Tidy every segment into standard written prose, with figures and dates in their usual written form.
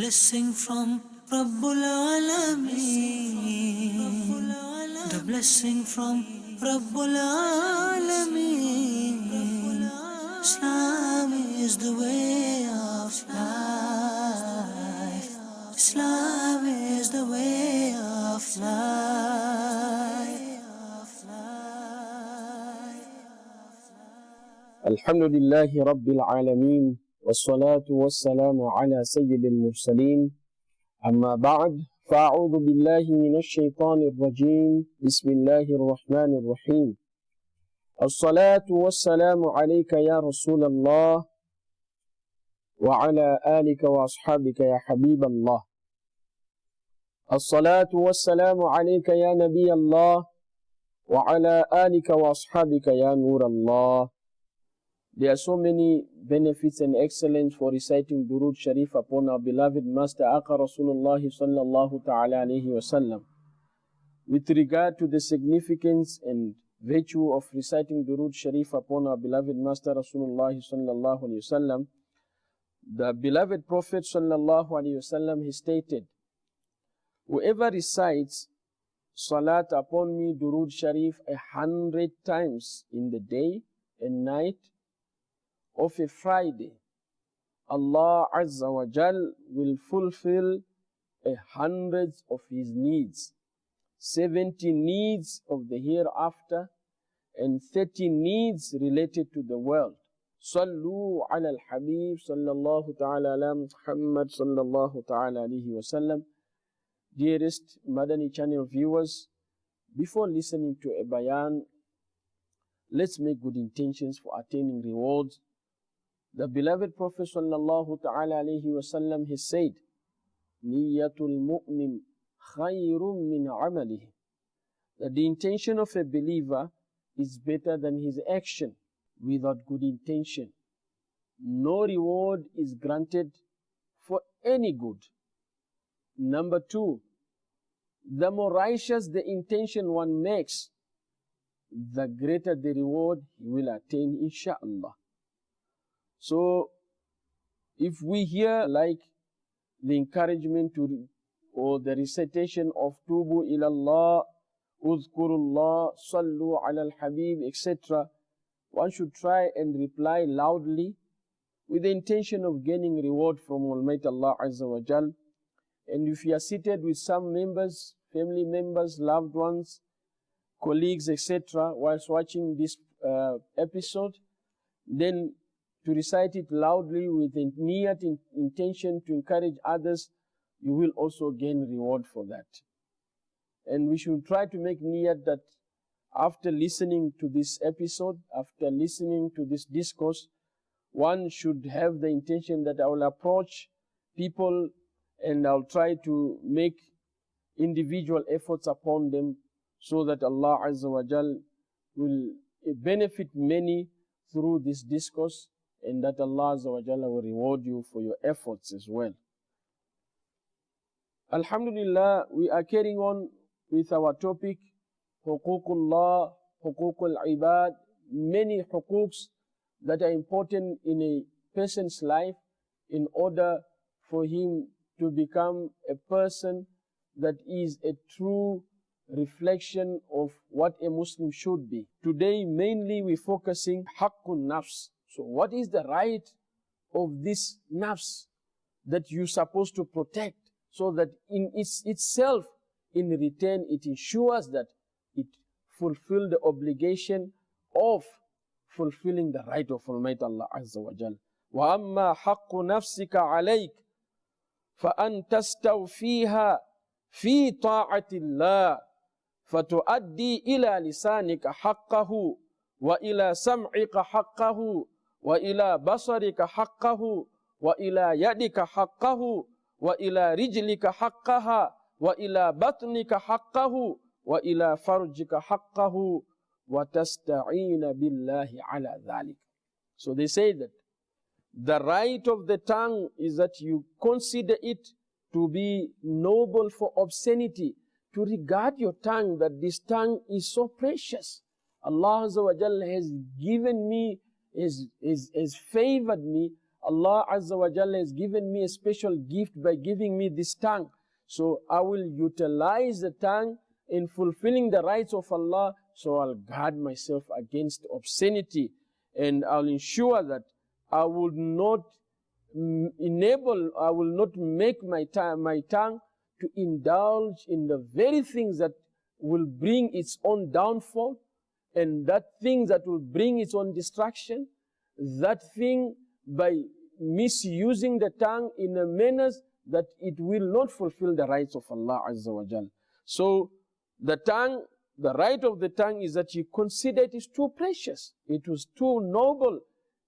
blessing from Rabbul Alameen. The blessing from Rabbul Alameen. Islam is the way of life. Islam is the way of life. Alhamdulillahi Rabbil Alameen. Wassalatu wassalamu ala sayyidil mursaleen. Amma ba'd. Fa'udhu billahi minash shaitanir rajim. Bismillahir rahmanir rahim. As-salatu wassalamu alayka ya Rasulallah wa ala alika wa ashabika ya Habiballah. As-salatu wassalamu alayka ya Nabiyallah wa ala alika wa ashabika ya Nurallah. There are so many benefits and excellence for reciting Durood Sharif upon our beloved Master Aqa Rasulullah sallallahu ta'ala alayhi wa sallam. With regard to the significance and virtue of reciting Durood Sharif upon our beloved Master Rasulullah sallallahu alayhi wa sallam, the beloved Prophet sallallahu alayhi wa sallam, he stated, whoever recites Salat upon me, Durood Sharif, 100 times in the day and night of a Friday, Allah Azza wa Jal will fulfill 100 of his needs, 70 needs of the hereafter, and 30 needs related to the world. Sallu ala al-Habib sallallahu ta'ala ala Muhammad sallallahu ta'ala alayhi wa sallam. Dearest Madani Channel viewers, before listening to a bayan, let's make good intentions for attaining rewards. The beloved Prophet sallallahu ta'ala alayhi wa sallam, he said, Niyatul mu'min khayrun min amalihi. That the intention of a believer is better than his action. Without good intention, no reward is granted for any good. Number two, the more righteous the intention one makes, the greater the reward he will attain, insha'Allah. So, if we hear like the encouragement to or the recitation of Tubu ilallah, Uzkurullah, Sallu ala al-Habib, etc., one should try and reply loudly with the intention of gaining reward from Almighty Allah Azza wa Jal. And if you are seated with some members, family members, loved ones, colleagues, etc., whilst watching this episode, then to recite it loudly with a niyat intention to encourage others, you will also gain reward for that. And we should try to make niyat that after listening to this episode, after listening to this discourse, one should have the intention that I will approach people and I'll try to make individual efforts upon them so that Allah Azza wa Jal will benefit many through this discourse, and that Allah Azza wa Jalla will reward you for your efforts as well. Alhamdulillah, we are carrying on with our topic, Huququllah, Huququl Ibad, many huquqs that are important in a person's life in order for him to become a person that is a true reflection of what a Muslim should be. Today, mainly we're focusing Haqqun Nafs. So what is the right of this nafs that you're supposed to protect, so that in itself, in return, it ensures that it fulfills the obligation of fulfilling the right of Almighty Allah Azza wa Jal. وَأَمَّا حَقُّ نَفْسِكَ عَلَيْكَ فَأَن تَسْتَوْفِيهَا فِي طَاعَةِ اللَّهِ فَتُؤَدِّي إِلَى لِسَانِكَ حَقَّهُ وَإِلَى سَمْعِكَ حَقَّهُ وَإِلَى بَصَرِكَ حَقَّهُ وَإِلَى يَدِكَ حَقَّهُ وَإِلَى رِجْلِكَ حَقَّهَا وَإِلَى بَطْنِكَ حَقَّهُ وَإِلَى فَرْجِكَ حَقَّهُ وَتَسْتَعِينَ بِاللَّهِ عَلَى ذَلِكَ. So they say that the right of the tongue is that you consider it to be noble for obscenity, to regard your tongue, that this tongue is so precious. Allah Azza wa Jalla has given me, has favored me Allah Azza wa Jalla has given me a special gift by giving me this tongue. So I will utilize the tongue in fulfilling the rights of Allah. So I'll guard myself against obscenity, and I'll ensure that I will not I will not make my tongue to indulge in the very things that will bring its own downfall, and that thing that will bring its own destruction, that thing by misusing the tongue in a manner that it will not fulfill the rights of Allah Azza wa Jal. So the tongue, the right of the tongue is that you consider it is too precious. It was too noble.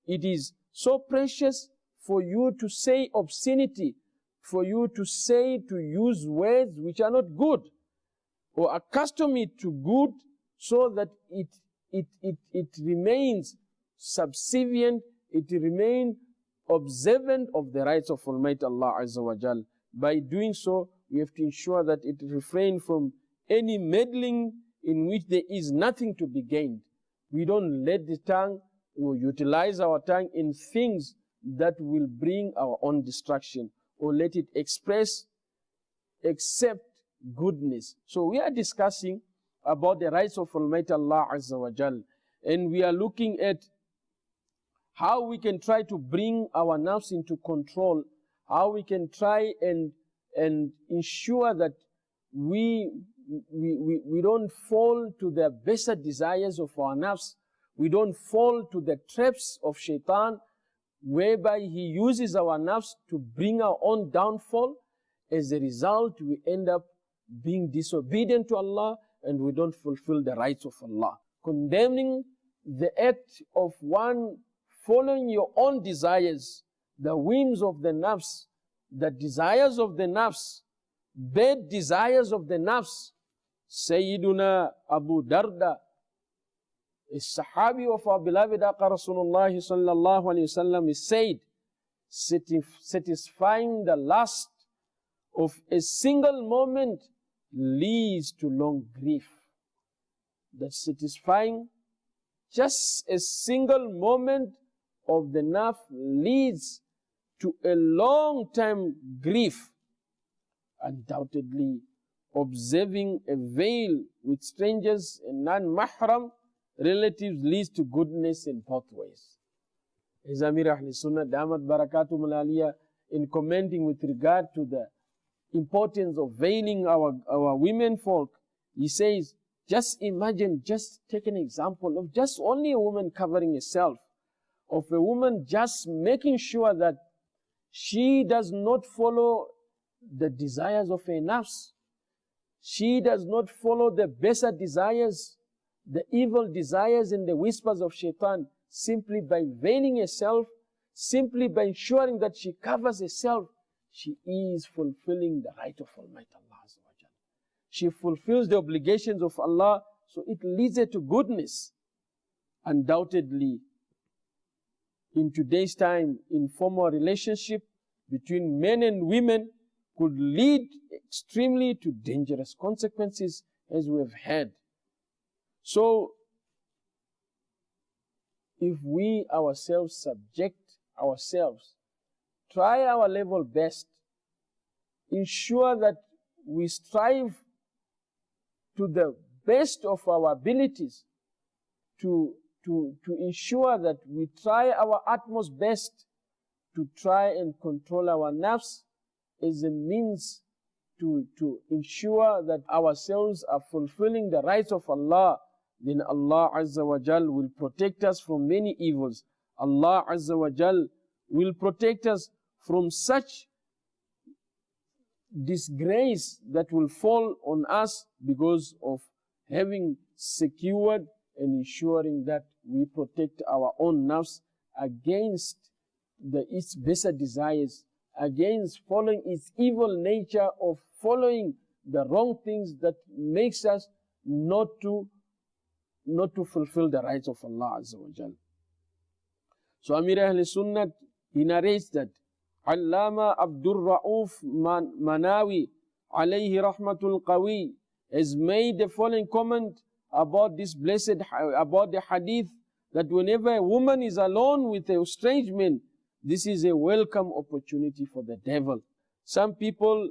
It is so precious for you to say obscenity, for you to use words which are not good, or accustom it to good, so that it remains subservient, it remains observant of the rights of Almighty Allah Azza wa Jal. By doing so, we have to ensure that it refrains from any meddling in which there is nothing to be gained. We don't let the tongue, or utilize our tongue in things that will bring our own destruction, or let it express except goodness. So we are discussing about the rights of Almighty Allah Azza wa Jal, and we are looking at how we can try to bring our nafs into control, how we can try and ensure that we don't fall to the baser desires of our nafs, we don't fall to the traps of shaitan, whereby he uses our nafs to bring our own downfall. As a result, we end up being disobedient to Allah, and we don't fulfill the rights of Allah. Condemning the act of one following your own desires, the whims of the nafs, the desires of the nafs, bad desires of the nafs. Sayyiduna Abu Darda, a Sahabi of our beloved Aqa Rasulullah sallallahu alayhi wasallam, is said, satisfying the lust of a single moment leads to long grief. That satisfying just a single moment of the nafs leads to a long time grief. Undoubtedly, observing a veil with strangers and non-mahram relatives leads to goodness in both ways. As Amir Ahl Sunnah Damat Barakatum Aliyah, in commenting with regard to the importance of veiling our women folk, he says, just imagine, just take an example of just only a woman covering herself, of a woman just making sure that she does not follow the desires of her nafs. She does not follow the baser desires, the evil desires and the whispers of shaitan, simply by veiling herself, simply by ensuring that she covers herself. She is fulfilling the right of Almighty Allah Azza wa Jalla. She fulfills the obligations of Allah, so it leads her to goodness. Undoubtedly, in today's time, informal relationship between men and women could lead extremely to dangerous consequences, as we have had. So, if we ourselves subject ourselves, try our level best, ensure that we strive to the best of our abilities to ensure that we try our utmost best to try and control our nafs as a means to ensure that ourselves are fulfilling the rights of Allah, then Allah Azza wa Jal will protect us from many evils. Allah Azza wa Jal will protect us from such disgrace that will fall on us because of having secured and ensuring that we protect our own nafs against its baser desires, against following its evil nature of following the wrong things that makes us not to fulfill the rights of Allah Azza wa Jal. So Amir Ahl Sunnah, he narrates that Allama Abdul Ra'uf Manawi alayhi rahmatul qawi has made the following comment about this about the hadith, that whenever a woman is alone with a strange man, This is a welcome opportunity for the devil. Some people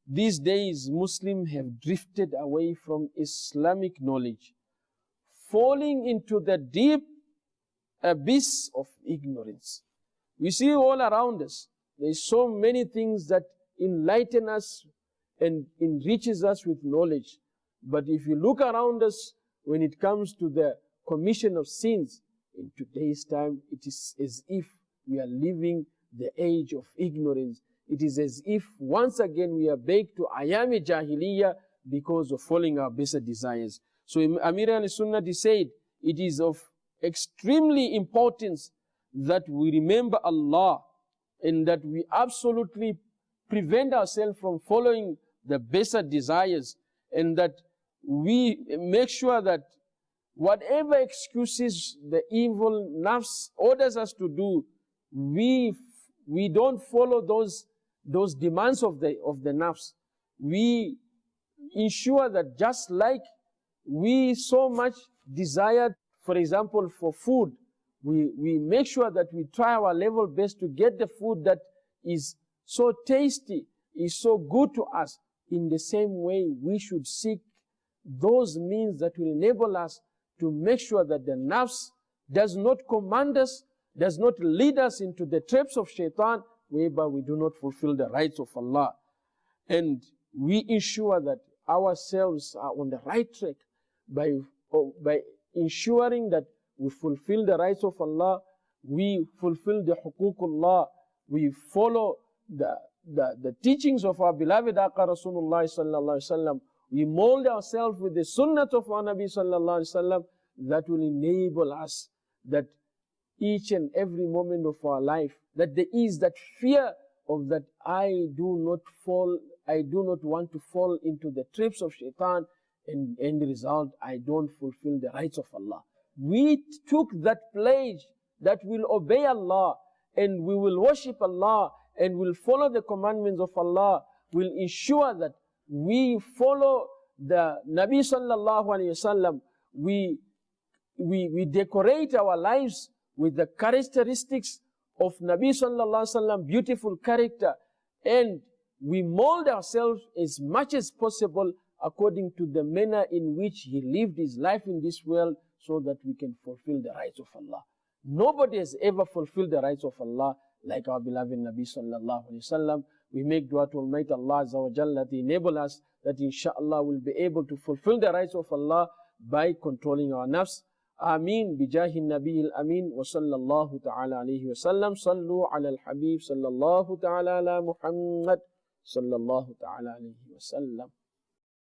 these days, Muslims, have drifted away from Islamic knowledge, falling into the deep abyss of ignorance. We see all around us, there is so many things that enlighten us and enriches us with knowledge. But if you look around us, when it comes to the commission of sins, in today's time, it is as if we are living the age of ignorance. It is as if once again we are baked to ayami jahiliyyah because of following our baser desires. So Amir al-Sunnah said, it is of extremely importance that we remember Allah and that we absolutely prevent ourselves from following the baser desires, and that we make sure that whatever excuses the evil nafs orders us to do, we don't follow those demands of the nafs. We ensure that just like we so much desire, for example, for food, we make sure that we try our level best to get the food that is so tasty, is so good to us. In the same way, we should seek those means that will enable us to make sure that the nafs does not command us, does not lead us into the traps of shaitan, whereby we do not fulfill the rights of Allah. And we ensure that ourselves are on the right track by ensuring that we fulfill the rights of Allah, we fulfill the huququllah, we follow the teachings of our beloved Aqa Rasulullah sallallahu alaihi wasallam. We mold ourselves with the sunnah of our Nabi sallallahu alaihi wasallam. That will enable us that each and every moment of our life, that there is that fear of that I do not want to fall into the traps of shaitan, and in the result I don't fulfill the rights of Allah. We took that pledge that we'll obey Allah and we will worship Allah and will follow the commandments of Allah. Will ensure that we follow the Nabi sallallahu alaihi wasallam. We decorate our lives with the characteristics of Nabi sallallahu alaihi wasallam, beautiful character, and we mold ourselves as much as possible according to the manner in which he lived his life in this world, so that we can fulfill the rights of Allah. Nobody has ever fulfilled the rights of Allah like our beloved Nabi sallallahu alaihi wasallam. We make dua to Almighty Allah Azza wa Jalla to enable us that inshallah we'll be able to fulfill the rights of Allah by controlling our nafs. Ameen bijahi Nabi al-Amin wa sallallahu ta'ala alayhi wa sallam. Sallu ala al-Habib sallallahu ta'ala ala Muhammad sallallahu ta'ala alayhi wa sallam.